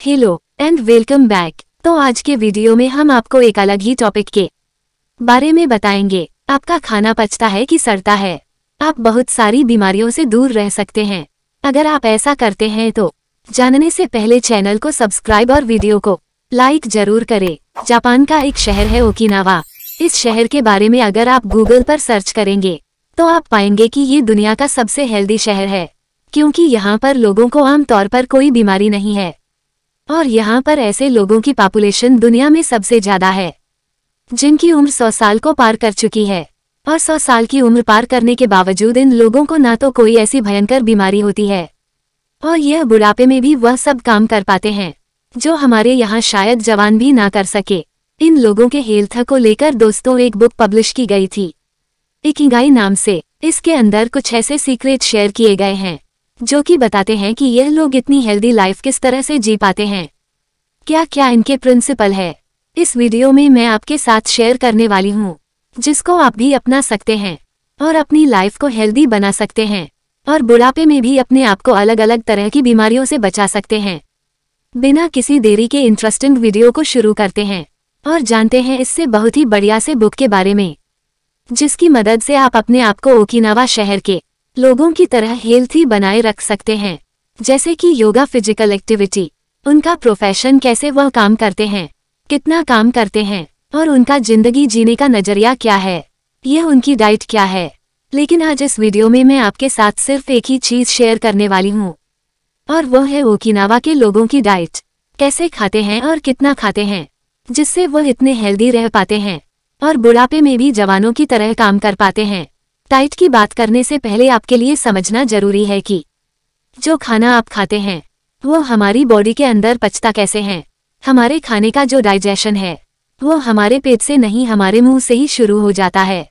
Hello and welcome back. तो आज के वीडियो में हम आपको एक अलग ही टॉपिक के बारे में बताएंगे। आपका खाना पचता है कि सड़ता है? आप बहुत सारी बीमारियों से दूर रह सकते हैं अगर आप ऐसा करते हैं तो। जानने से पहले चैनल को सब्सक्राइब और वीडियो को लाइक जरूर करें। जापान का एक शहर है ओकिनावा। इस शहर के बारे में अगर आप गूगल पर सर्च करेंगे तो आप पाएंगे कि ये दुनिया का सबसे हेल्दी शहर है, क्योंकि यहाँ पर लोगों को आम तौर पर कोई बीमारी नहीं है और यहाँ पर ऐसे लोगों की पॉपुलेशन दुनिया में सबसे ज्यादा है जिनकी उम्र 100 साल को पार कर चुकी है। और 100 साल की उम्र पार करने के बावजूद इन लोगों को ना तो कोई ऐसी भयंकर बीमारी होती है और यह बुढ़ापे में भी वह सब काम कर पाते हैं जो हमारे यहाँ शायद जवान भी ना कर सके। इन लोगों के हेल्थ को लेकर दोस्तों एक बुक पब्लिश की गई थी इकिगाई नाम से। इसके अंदर कुछ ऐसे सीक्रेट शेयर किए गए हैं जो कि बताते हैं कि यह लोग इतनी हेल्दी लाइफ किस तरह से जी पाते हैं, क्या क्या इनके प्रिंसिपल है। इस वीडियो में मैं आपके साथ शेयर करने वाली हूँ जिसको आप भी अपना सकते हैं और अपनी लाइफ को हेल्दी बना सकते हैं और बुढ़ापे में भी अपने आप को अलग अलग तरह की बीमारियों से बचा सकते हैं। बिना किसी देरी के इंटरेस्टिंग वीडियो को शुरू करते हैं और जानते हैं इससे बहुत ही बढ़िया से बुक के बारे में, जिसकी मदद से आप अपने आप को ओकिनावा शहर के लोगों की तरह हेल्थी बनाए रख सकते हैं। जैसे कि योगा, फिजिकल एक्टिविटी, उनका प्रोफेशन, कैसे वह काम करते हैं, कितना काम करते हैं और उनका जिंदगी जीने का नजरिया क्या है, यह उनकी डाइट क्या है। लेकिन आज इस वीडियो में मैं आपके साथ सिर्फ एक ही चीज शेयर करने वाली हूँ और वह है ओकिनावा के लोगों की डाइट, कैसे खाते हैं और कितना खाते हैं जिससे वह इतने हेल्दी रह पाते हैं और बुढ़ापे में भी जवानों की तरह काम कर पाते हैं। डाइट की बात करने से पहले आपके लिए समझना जरूरी है कि जो खाना आप खाते हैं वो हमारी बॉडी के अंदर पचता कैसे है। हमारे खाने का जो डाइजेशन है वो हमारे पेट से नहीं, हमारे मुंह से ही शुरू हो जाता है।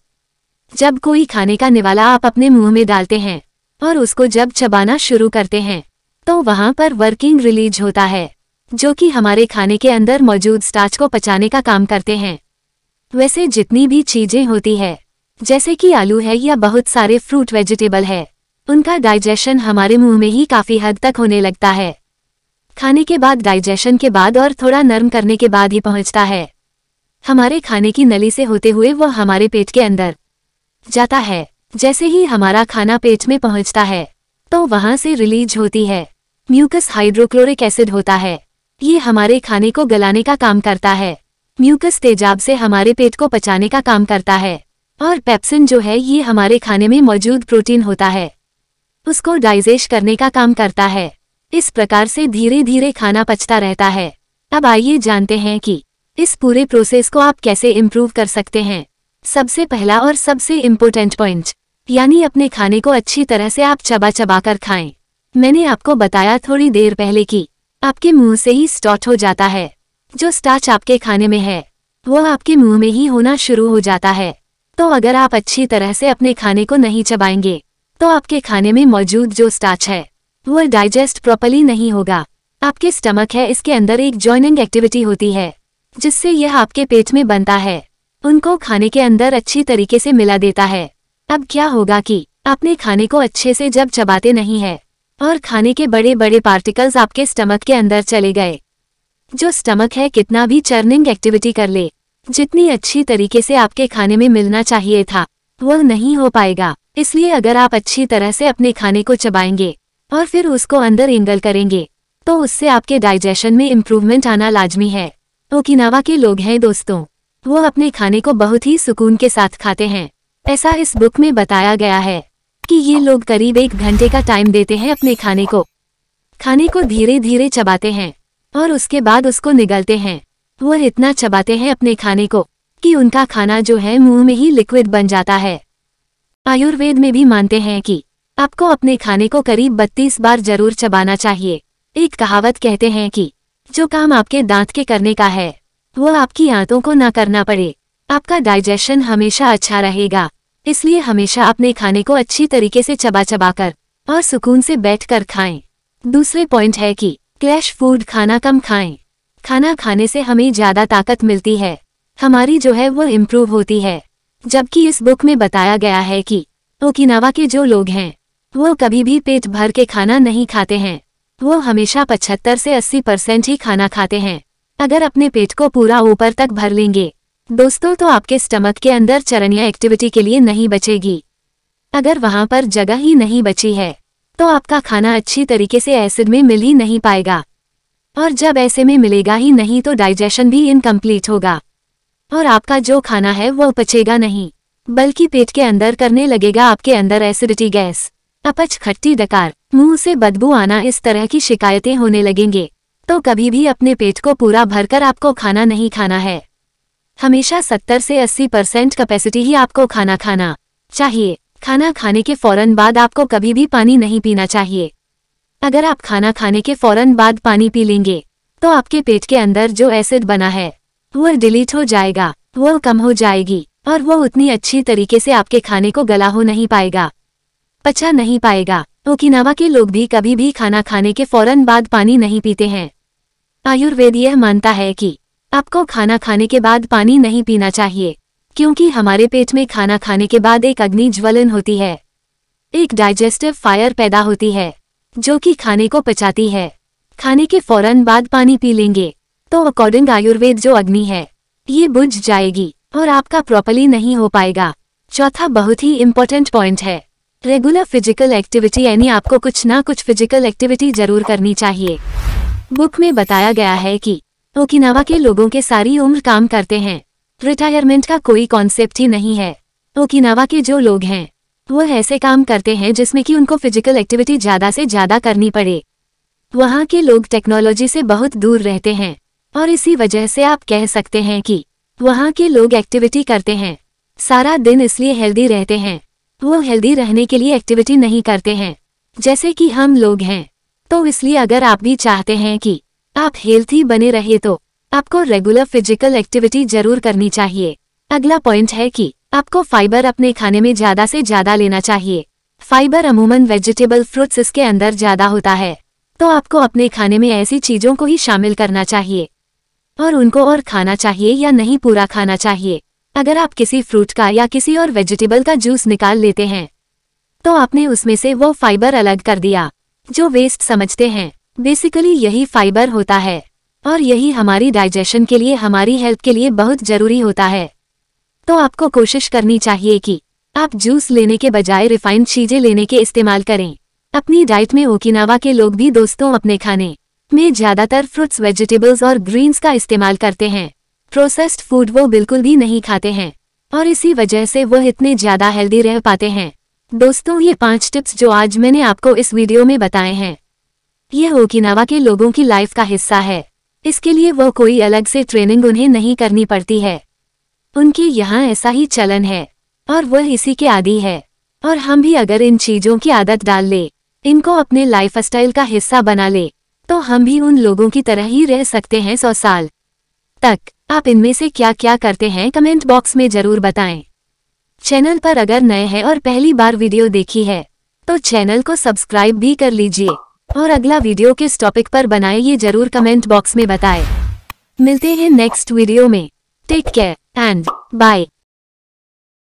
जब कोई खाने का निवाला आप अपने मुंह में डालते हैं और उसको जब चबाना शुरू करते हैं तो वहां पर वर्किंग रिलीज होता है जो कि हमारे खाने के अंदर मौजूद स्टार्च को पचाने का काम करते हैं। वैसे जितनी भी चीजें होती है जैसे कि आलू है या बहुत सारे फ्रूट वेजिटेबल है, उनका डाइजेशन हमारे मुंह में ही काफी हद तक होने लगता है। खाने के बाद, डाइजेशन के बाद और थोड़ा नरम करने के बाद ही पहुंचता है हमारे खाने की नली से होते हुए वह हमारे पेट के अंदर जाता है। जैसे ही हमारा खाना पेट में पहुंचता है तो वहां से रिलीज होती है म्यूकस हाइड्रोक्लोरिक एसिड होता है। ये हमारे खाने को गलाने का काम करता है। म्यूकस तेजाब से हमारे पेट को पचाने का काम करता है और पेप्सिन जो है ये हमारे खाने में मौजूद प्रोटीन होता है, उसको डाइजेस्ट करने का काम करता है। इस प्रकार से धीरे धीरे खाना पचता रहता है। अब आइए जानते हैं कि इस पूरे प्रोसेस को आप कैसे इम्प्रूव कर सकते हैं। सबसे पहला और सबसे इम्पोर्टेंट पॉइंट, यानी अपने खाने को अच्छी तरह से आप चबा चबा कर खाएं। मैंने आपको बताया थोड़ी देर पहले कि आपके मुंह से ही स्टार्च हो जाता है। जो स्टार्च आपके खाने में है वह आपके मुंह में ही होना शुरू हो जाता है। तो अगर आप अच्छी तरह से अपने खाने को नहीं चबाएंगे तो आपके खाने में मौजूद जो स्टार्च है वह डाइजेस्ट प्रॉपर्ली नहीं होगा। आपके स्टमक है, इसके अंदर एक जॉइनिंग एक्टिविटी होती है जिससे यह आपके पेट में बनता है, उनको खाने के अंदर अच्छी तरीके से मिला देता है। अब क्या होगा कि आपने खाने को अच्छे से जब चबाते नहीं है और खाने के बड़े बड़े पार्टिकल्स आपके स्टमक के अंदर चले गए। जो स्टमक है कितना भी चर्निंग एक्टिविटी कर ले, जितनी अच्छी तरीके से आपके खाने में मिलना चाहिए था वह नहीं हो पाएगा। इसलिए अगर आप अच्छी तरह से अपने खाने को चबाएंगे और फिर उसको अंदर इंगल करेंगे तो उससे आपके डाइजेशन में इम्प्रूवमेंट आना लाजमी है। ओकिनावा के लोग हैं दोस्तों, वो अपने खाने को बहुत ही सुकून के साथ खाते हैं। ऐसा इस बुक में बताया गया है कि ये लोग करीब 1 घंटे का टाइम देते हैं अपने खाने को धीरे धीरे चबाते हैं और उसके बाद उसको निगलते हैं। वह इतना चबाते हैं अपने खाने को कि उनका खाना जो है मुंह में ही लिक्विड बन जाता है। आयुर्वेद में भी मानते हैं कि आपको अपने खाने को करीब 32 बार जरूर चबाना चाहिए। एक कहावत कहते हैं कि जो काम आपके दांत के करने का है वह आपकी आंतों को ना करना पड़े। आपका डाइजेशन हमेशा अच्छा रहेगा, इसलिए हमेशा अपने खाने को अच्छी तरीके से चबा चबा कर और सुकून से बैठकर खाएं। दूसरे पॉइंट है कि क्रैश फूड खाना कम खाएं। खाना खाने से हमें ज्यादा ताकत मिलती है, हमारी जो है वो इम्प्रूव होती है। जबकि इस बुक में बताया गया है कि ओकिनावा के जो लोग हैं वो कभी भी पेट भर के खाना नहीं खाते हैं, वो हमेशा 75 से 80% ही खाना खाते हैं। अगर अपने पेट को पूरा ऊपर तक भर लेंगे दोस्तों तो आपके स्टमक के अंदर चरणीय एक्टिविटी के लिए नहीं बचेगी। अगर वहां पर जगह ही नहीं बची है तो आपका खाना अच्छी तरीके से एसिड में मिल ही नहीं पाएगा, और जब ऐसे में मिलेगा ही नहीं तो डाइजेशन भी इनकम्प्लीट होगा और आपका जो खाना है वो पचेगा नहीं, बल्कि पेट के अंदर करने लगेगा आपके अंदर एसिडिटी, गैस, अपच, खट्टी डकार, मुंह से बदबू आना, इस तरह की शिकायतें होने लगेंगे। तो कभी भी अपने पेट को पूरा भरकर आपको खाना नहीं खाना है। हमेशा 70 से 80% कैपेसिटी ही आपको खाना खाना चाहिए। खाना खाने के फौरन बाद आपको कभी भी पानी नहीं पीना चाहिए। अगर आप खाना खाने के फौरन बाद पानी पी लेंगे तो आपके पेट के अंदर जो एसिड बना है वो डिलीट हो जाएगा, वो कम हो जाएगी और वो उतनी अच्छी तरीके से आपके खाने को गला हो नहीं पाएगा, पचा नहीं पाएगा। ओकिनावा के लोग भी कभी भी खाना खाने के फौरन बाद पानी नहीं पीते हैं। आयुर्वेद यह मानता है कि आपको खाना खाने के बाद पानी नहीं पीना चाहिए, क्योंकि हमारे पेट में खाना खाने के बाद एक अग्नि ज्वलन होती है, एक डाइजेस्टिव फायर पैदा होती है जो कि खाने को पचाती है। खाने के फौरन बाद पानी पी लेंगे तो अकॉर्डिंग आयुर्वेद जो अग्नि है ये बुझ जाएगी और आपका प्रॉपर्ली नहीं हो पाएगा। चौथा बहुत ही इंपॉर्टेंट पॉइंट है रेगुलर फिजिकल एक्टिविटी, यानी आपको कुछ ना कुछ फिजिकल एक्टिविटी जरूर करनी चाहिए। बुक में बताया गया है कि ओकिनावा के लोगों के सारी उम्र काम करते हैं, रिटायरमेंट का कोई कॉन्सेप्ट ही नहीं है। ओकिनावा के जो लोग हैं वो ऐसे काम करते हैं जिसमें कि उनको फिजिकल एक्टिविटी ज़्यादा से ज़्यादा करनी पड़े। वहाँ के लोग टेक्नोलॉजी से बहुत दूर रहते हैं और इसी वजह से आप कह सकते हैं कि वहाँ के लोग एक्टिविटी करते हैं सारा दिन, इसलिए हेल्दी रहते हैं। वो हेल्दी रहने के लिए एक्टिविटी नहीं करते हैं जैसे कि हम लोग हैं। तो इसलिए अगर आप भी चाहते हैं कि आप हेल्थी बने रहे तो आपको रेगुलर फिजिकल एक्टिविटी जरूर करनी चाहिए। अगला पॉइंट है कि आपको फाइबर अपने खाने में ज़्यादा से ज़्यादा लेना चाहिए। फाइबर अमूमन वेजिटेबल फ्रूट्स इसके अंदर ज़्यादा होता है, तो आपको अपने खाने में ऐसी चीज़ों को ही शामिल करना चाहिए और उनको और खाना चाहिए या नहीं पूरा खाना चाहिए। अगर आप किसी फ्रूट का या किसी और वेजिटेबल का जूस निकाल लेते हैं तो आपने उसमें से वो फाइबर अलग कर दिया जो वेस्ट समझते हैं। बेसिकली यही फाइबर होता है और यही हमारी डाइजेशन के लिए, हमारी हेल्थ के लिए बहुत जरूरी होता है। तो आपको कोशिश करनी चाहिए कि आप जूस लेने के बजाय रिफाइंड चीजें लेने के इस्तेमाल करें अपनी डाइट में। ओकिनावा के लोग भी दोस्तों अपने खाने में ज़्यादातर फ्रूट्स, वेजिटेबल्स और ग्रीन्स का इस्तेमाल करते हैं। प्रोसेस्ड फूड वो बिल्कुल भी नहीं खाते हैं और इसी वजह से वो इतने ज़्यादा हेल्दी रह पाते हैं। दोस्तों ये 5 टिप्स जो आज मैंने आपको इस वीडियो में बताए हैं यह ओकिनावा के लोगों की लाइफ का हिस्सा है। इसके लिए वो कोई अलग से ट्रेनिंग उन्हें नहीं करनी पड़ती है, उनके यहाँ ऐसा ही चलन है और वह इसी के आदी है। और हम भी अगर इन चीज़ों की आदत डाल ले, इनको अपने लाइफस्टाइल का हिस्सा बना ले, तो हम भी उन लोगों की तरह ही रह सकते हैं 100 साल तक। आप इनमें से क्या क्या करते हैं कमेंट बॉक्स में जरूर बताएं। चैनल पर अगर नए हैं और पहली बार वीडियो देखी है तो चैनल को सब्सक्राइब भी कर लीजिए और अगला वीडियो किस टॉपिक पर बनाए ये जरूर कमेंट बॉक्स में बताएं। मिलते हैं नेक्स्ट वीडियो में। Take care and bye.